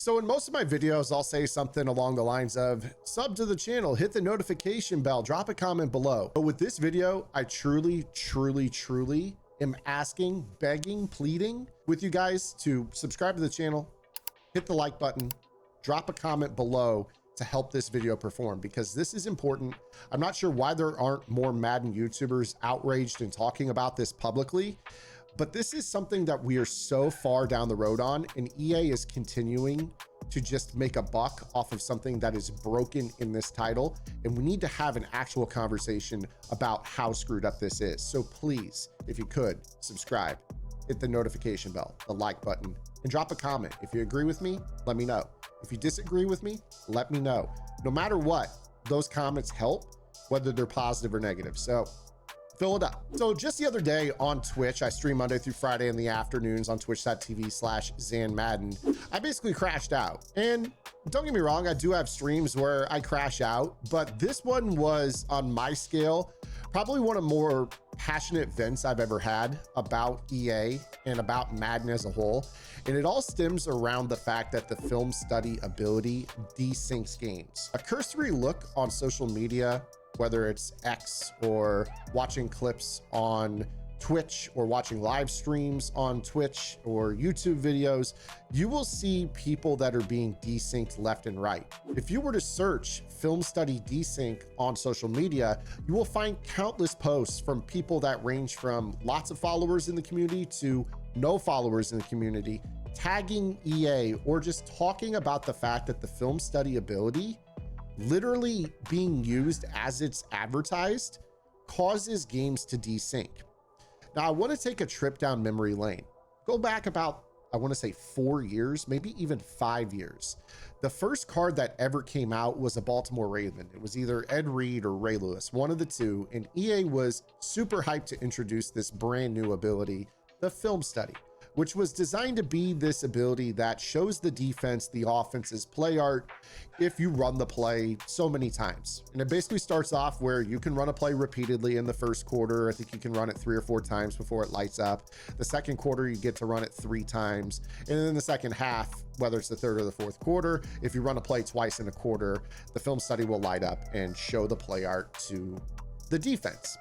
So in most of my videos, I'll say something along the lines of sub to the channel, hit the notification bell, drop a comment below. But with this video, I truly am asking, begging, pleading with you guys to subscribe to the channel, hit the like button, drop a comment below to help this video perform, because this is important. I'm not sure why there aren't more Madden YouTubers outraged and talking about this publicly, but this is something that we are so far down the road on, and EA is continuing to just make a buck off of something that is broken in this title. And we need to have an actual conversation about how screwed up this is. So please, if you could, subscribe, hit the notification bell, the like button, and drop a comment. If you agree with me, let me know. If you disagree with me, let me know. No matter what, those comments help, whether they're positive or negative. So fill it up. So just the other day on Twitch, I stream Monday through Friday in the afternoons on twitch.tv/ZanMadden. I basically crashed out. And don't get me wrong, I do have streams where I crash out, but this one was, on my scale, probably one of the more passionate vents I've ever had about EA and about Madden as a whole. And it all stems around the fact that the film study ability desyncs games. A cursory look on social media, whether it's X or watching clips on Twitch or watching live streams on Twitch or YouTube videos, you will see people that are being desynced left and right. If you were to search film study desync on social media, you will find countless posts from people that range from lots of followers in the community to no followers in the community, tagging EA or just talking about the fact that the film study ability literally being used as it's advertised causes games to desync. Now, I want to take a trip down memory lane. Go back about, I want to say 4 years, maybe even 5 years. The first card that ever came out was a Baltimore Raven. It was either Ed Reed or Ray Lewis, one of the two, and EA was super hyped to introduce this brand new ability, the film study, which was designed to be this ability that shows the defense, the offense's play art if you run the play so many times. And it basically starts off where you can run a play repeatedly in the first quarter. I think you can run it 3 or 4 times before it lights up. The second quarter, you get to run it 3 times. And then the second half, whether it's the third or the fourth quarter, if you run a play twice in a quarter, the film study will light up and show the play art to the defense.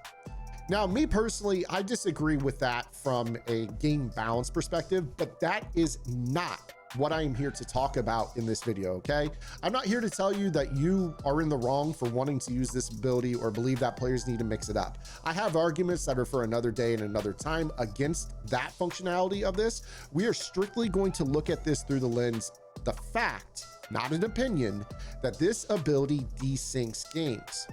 Now, me personally, I disagree with that from a game balance perspective, but that is not what I am here to talk about in this video, okay? I'm not here to tell you that you are in the wrong for wanting to use this ability or believe that players need to mix it up. I have arguments that are for another day and another time against that functionality of this. We are strictly going to look at this through the lens, the fact, not an opinion, that this ability desyncs games,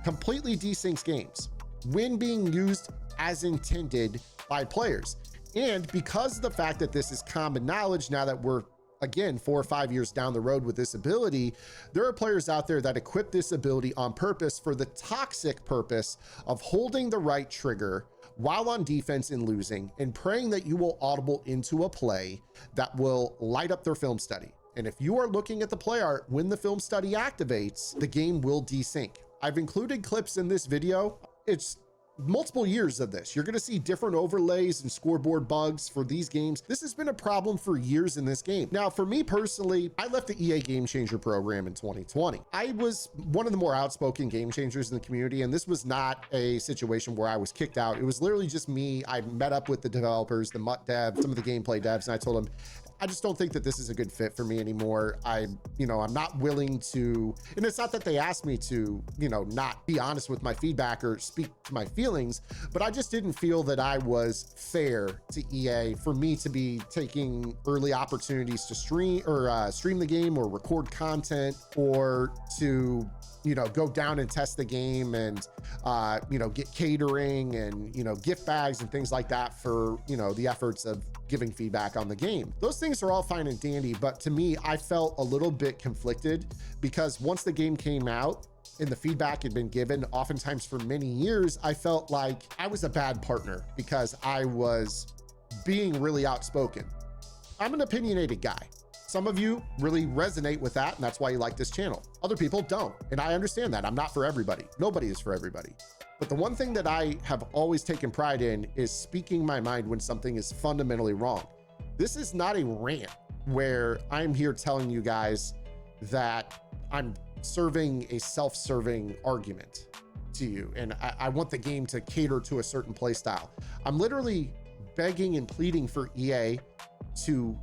completely desyncs games, when being used as intended by players. And because of the fact that this is common knowledge, now that we're, again, 4 or 5 years down the road with this ability, there are players out there that equip this ability on purpose for the toxic purpose of holding the right trigger while on defense and losing, and praying that you will audible into a play that will light up their film study. And if you are looking at the play art when the film study activates, the game will desync. I've included clips in this video. It's multiple years of this. You're going to see different overlays and scoreboard bugs for these games. This has been a problem for years in this game. Now, for me personally, I left the EA Game Changer program in 2020. I was one of the more outspoken game changers in the community, and this was not a situation where I was kicked out. It was literally just me. I met up with the developers, the MUT dev, some of the gameplay devs, and I told them, I just don't think that this is a good fit for me anymore. I'm not willing to, and it's not that they asked me to, not be honest with my feedback or speak to my feelings, but I just didn't feel that I was fair to EA for me to be taking early opportunities to stream the game or record content, or to go down and test the game and, get catering and, gift bags and things like that for, the efforts of giving feedback on the game. Those things are all fine and dandy, but to me, I felt a little bit conflicted because once the game came out and the feedback had been given, oftentimes for many years, I felt like I was a bad partner because I was being really outspoken. I'm an opinionated guy. Some of you really resonate with that, and that's why you like this channel. Other people don't, and I understand that. I'm not for everybody. Nobody is for everybody. But the one thing that I have always taken pride in is speaking my mind when something is fundamentally wrong. This is not a rant. where I'm here telling you guys that I'm serving a self-serving argument to you, and I want the game to cater to a certain play style. I'm literally begging and pleading for EA to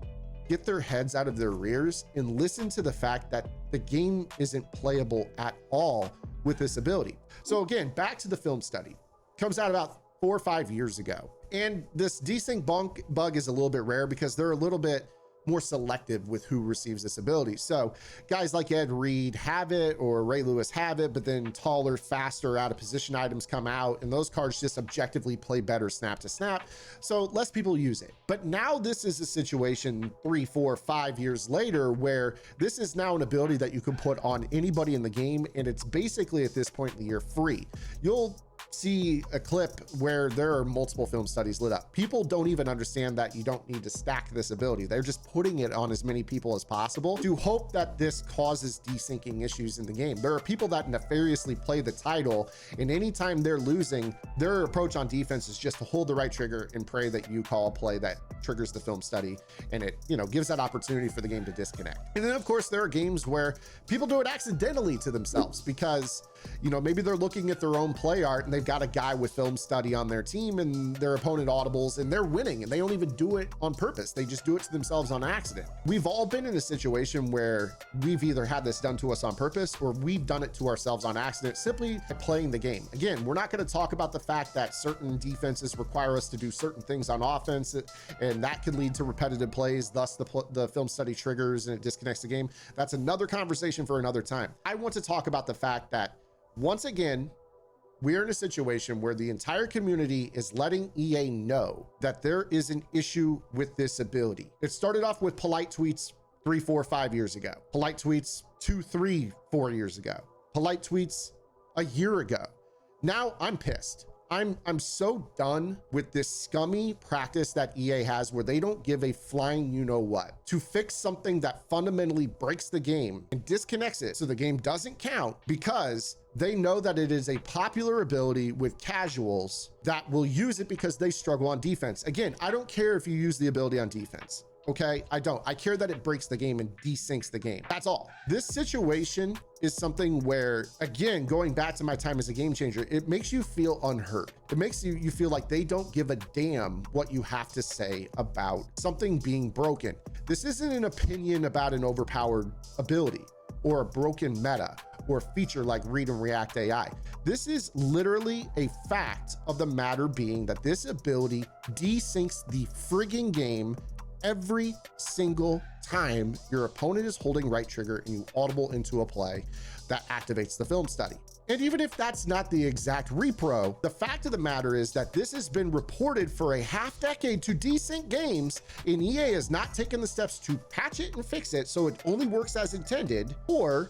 get their heads out of their rears and listen to the fact that the game isn't playable at all with this ability. So again, back to the film study. Comes out about 4 or 5 years ago. And this desync bug is a little bit rare because they're a little bit more selective with who receives this ability. So guys like Ed Reed have it, or Ray Lewis have it, but then taller, faster, out of position items come out, and those cards just objectively play better snap to snap. So less people use it. But now this is a situation 3, 4, 5 years later where this is now an ability that you can put on anybody in the game, and it's basically at this point in the year free. You'll see a clip where there are multiple film studies lit up. People don't even understand that you don't need to stack this ability. They're just putting it on as many people as possible to hope that this causes desyncing issues in the game. There are people that nefariously play the title, and anytime they're losing, their approach on defense is just to hold the right trigger and pray that you call a play that triggers the film study, and it, you know, gives that opportunity for the game to disconnect. And then of course there are games where people do it accidentally to themselves because, you know, maybe they're looking at their own play art and they've got a guy with film study on their team and their opponent audibles and they're winning, and they don't even do it on purpose. They just do it to themselves on accident. We've all been in a situation where we've either had this done to us on purpose or we've done it to ourselves on accident simply by playing the game. Again, we're not going to talk about the fact that certain defenses require us to do certain things on offense, and that can lead to repetitive plays, thus the film study triggers and it disconnects the game. That's another conversation for another time. I want to talk about the fact that once again, we're in a situation where the entire community is letting EA know that there is an issue with this ability. It started off with polite tweets 3, 4, 5 years ago, polite tweets 2, 3, 4 years ago, polite tweets a year ago. Now I'm pissed. I'm so done with this scummy practice that EA has where they don't give a flying you-know-what to fix something that fundamentally breaks the game and disconnects it so the game doesn't count because they know that it is a popular ability with casuals that will use it because they struggle on defense. Again, I don't care if you use the ability on defense. Okay, I don't. I care that it breaks the game and desyncs the game. That's all. This situation is something where, again, going back to my time as a game changer, it makes you feel unheard. It makes you feel like they don't give a damn what you have to say about something being broken. This isn't an opinion about an overpowered ability or a broken meta or feature like read and react AI. This is literally a fact of the matter being that this ability desyncs the frigging game every single time your opponent is holding right trigger and you audible into a play that activates the film study. And even if that's not the exact repro, the fact of the matter is that this has been reported for a half decade to desync games, and EA has not taken the steps to patch it and fix it so it only works as intended, or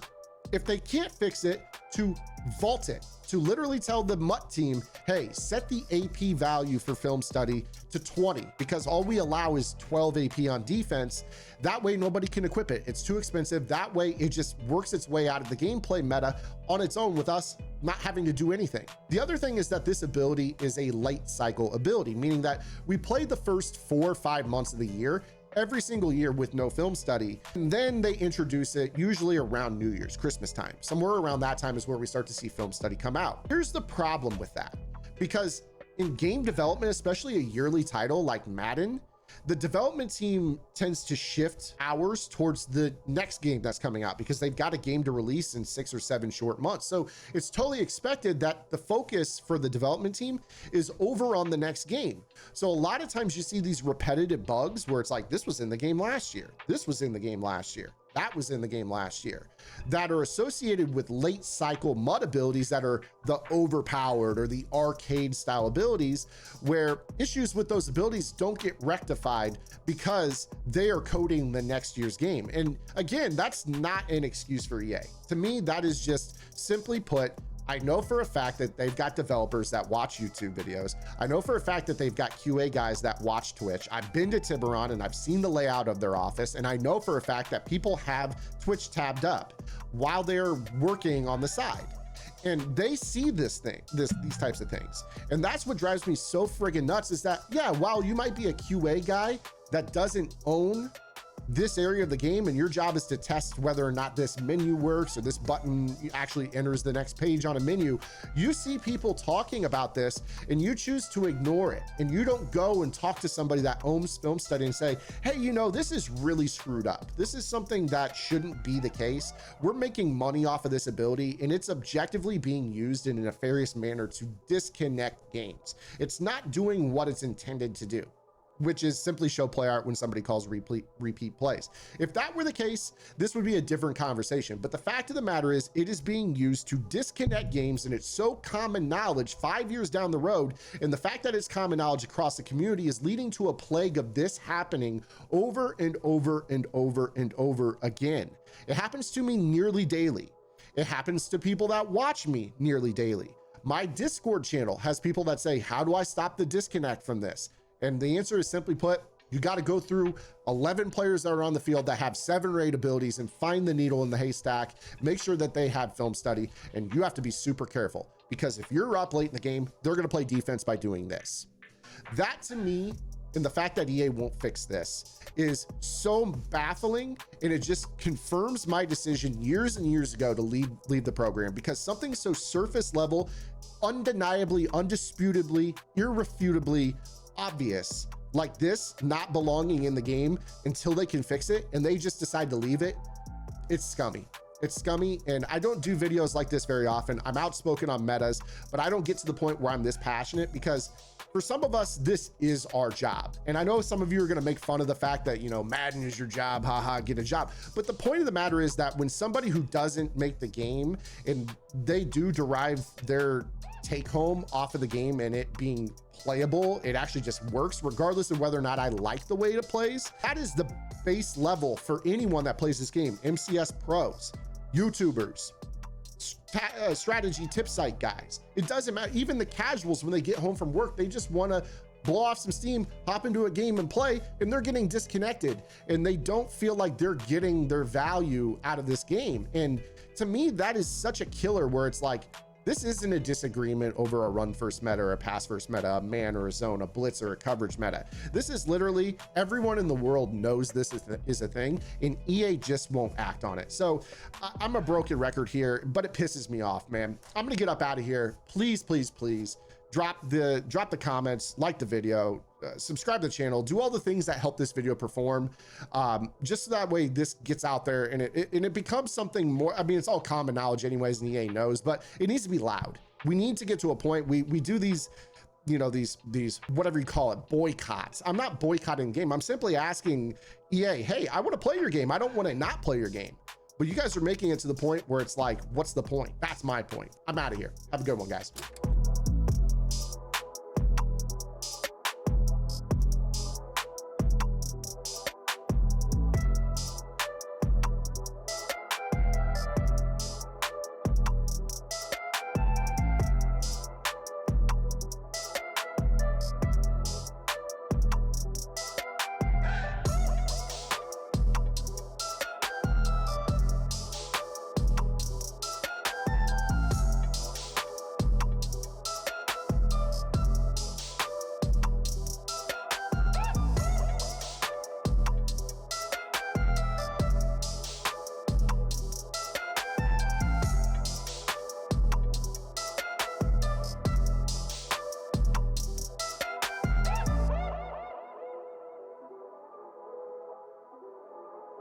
if they can't fix it, to vault it, to literally tell the MUT team, hey, set the AP value for film study to 20 because all we allow is 12 AP on defense. That way nobody can equip it. It's too expensive. That way it just works its way out of the gameplay meta on its own with us not having to do anything. The other thing is that this ability is a late cycle ability, meaning that we played the first 4 or 5 months of the year every single year with no film study. And then they introduce it usually around New Year's, Christmas time. Somewhere around that time is where we start to see film study come out. Here's the problem with that, because in game development, especially a yearly title like Madden, the development team tends to shift hours towards the next game that's coming out because they've got a game to release in 6 or 7 short months. So it's totally expected that the focus for the development team is over on the next game. So a lot of times you see these repetitive bugs where it's like, this was in the game last year. This was in the game last year. That was in the game last year, that are associated with late cycle MUT abilities that are the overpowered or the arcade style abilities, where issues with those abilities don't get rectified because they are coding the next year's game. And again, that's not an excuse for EA. To me, that is just simply put, I know for a fact that they've got developers that watch YouTube videos. I know for a fact that they've got QA guys that watch Twitch. I've been to Tiburon and I've seen the layout of their office. And I know for a fact that people have Twitch tabbed up while they're working on the side. And they see these types of things. And that's what drives me so friggin' nuts is that, yeah, while you might be a QA guy that doesn't own this area of the game and your job is to test whether or not this menu works or this button actually enters the next page on a menu, you see people talking about this and you choose to ignore it. And you don't go and talk to somebody that owns film study and say, hey, you know, this is really screwed up. This is something that shouldn't be the case. We're making money off of this ability and it's objectively being used in a nefarious manner to disconnect games. It's not doing what it's intended to do, which is simply show play art when somebody calls repeat plays. If that were the case, this would be a different conversation. But the fact of the matter is it is being used to disconnect games, and it's so common knowledge 5 years down the road. And the fact that it's common knowledge across the community is leading to a plague of this happening over and over and over and over again. It happens to me nearly daily. It happens to people that watch me nearly daily. My Discord channel has people that say, how do I stop the disconnect from this? And the answer is simply put, you got to go through 11 players that are on the field that have 7 or 8 abilities and find the needle in the haystack, make sure that they have film study, and you have to be super careful because if you're up late in the game, they're going to play defense by doing this. That to me, and the fact that EA won't fix this is so baffling, and it just confirms my decision years and years ago to leave the program, because something so surface level, undeniably, undisputably, irrefutably obvious like this not belonging in the game until they can fix it and they just decide to leave it, it's scummy. It's scummy, and I don't do videos like this very often. I'm outspoken on metas, but I don't get to the point where I'm this passionate because for some of us, this is our job. And I know some of you are gonna make fun of the fact that, you know, Madden is your job, haha, get a job. But the point of the matter is that when somebody who doesn't make the game and they do derive their take home off of the game and it being playable, it actually just works regardless of whether or not I like the way it plays. That is the base level for anyone that plays this game. MCS pros, YouTubers, strategy tip site guys. It doesn't matter. Even the casuals, when they get home from work, they just want to blow off some steam, hop into a game and play, and they're getting disconnected and they don't feel like they're getting their value out of this game. And to me, that is such a killer where it's like, this isn't a disagreement over a run first meta or a pass first meta, a man or a zone, a blitz or a coverage meta. This is literally everyone in the world knows this is a thing, and EA just won't act on it. So I'm a broken record here, but it pisses me off, man. I'm gonna get up out of here. Please, please, please drop the comments, like the video, subscribe to the channel, do all the things that help this video perform, just so that way this gets out there and it becomes something more. I mean, it's all common knowledge anyways, and EA knows, but it needs to be loud. We need to get to a point we do these, you know, these whatever you call it, boycotts. I'm not boycotting the game. I'm simply asking EA, hey, I want to play your game. I don't want to not play your game. But you guys are making it to the point where it's like, what's the point? That's my point. I'm out of here. Have a good one, guys.